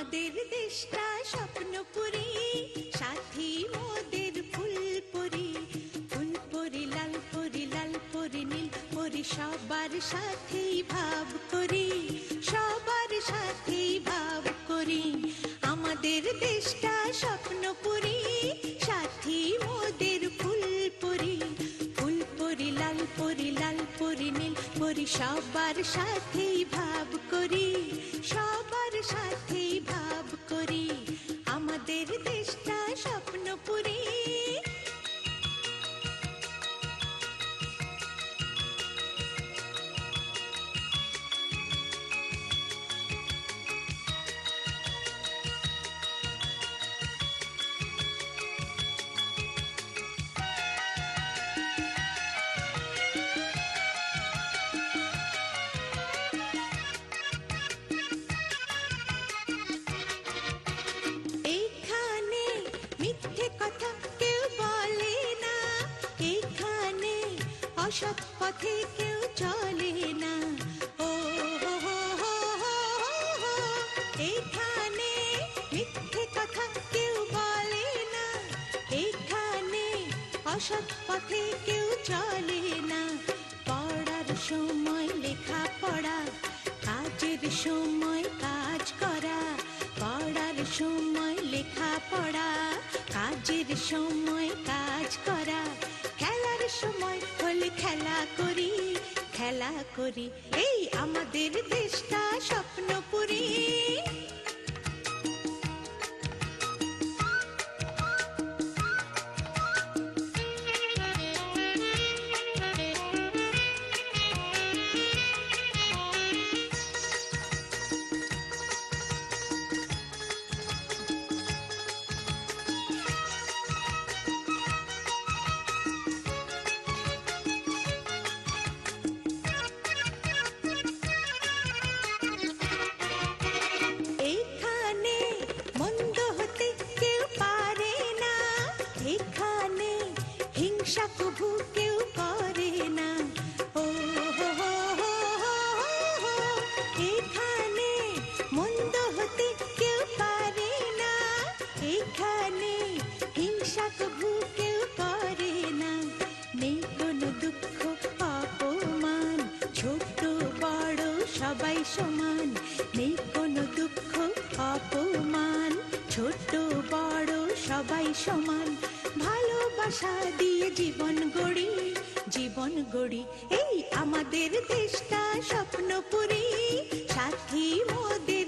আমাদের দেশটা স্বপ্নপুরী, সাথী মোদের ফুলপুরি। ফুলপুরি লাল পরি, লাল পরি নীল পরি, সবার সাথেই ভাব করি, সবার সাথেই ভাব করি। আমাদের দেশটা স্বপ্নপুরী, সাথী মোদের ফুলপুরি। ফুলপুরি লাল পরি, লাল পরি নীল পরি, সবার সাথেই ভাব করি, সবার সাথেই ভাব করি। আমাদের দেশটা স্বপ্নপুরী। অসৎ পথে কেউ চলে না। ও এখানে মিথ্যে কথা কেউ বলে না, এখানে অসৎ পথে কেউ চলে না। পড়ার সময় লেখা পড়া, কাজের সময় কাজ করা। পড়ার সময় লেখা পড়া, কাজের সময় কাজ করা। খেলার সময় হলে খেলা করি, খেলা করি। এই আমাদের দেশটা স্বপ্নপুরী। হিংসা কভু কেউ করে না। ও এখানে মন্দ হতে কেউ পারে না, এখানে হিংসা কভু কেউ করে না। নেই কোনো দুঃখ অপমান, ছোট বড় সবাই সমান। নেই কোনো দুঃখ অপমান, ছোট বড় সবাই সমান। ভালোবাসা দিয়ে জীবন গড়ি, জীবন গড়ি। এই আমাদের দেশটা স্বপ্নপুরী, সাথী মোদের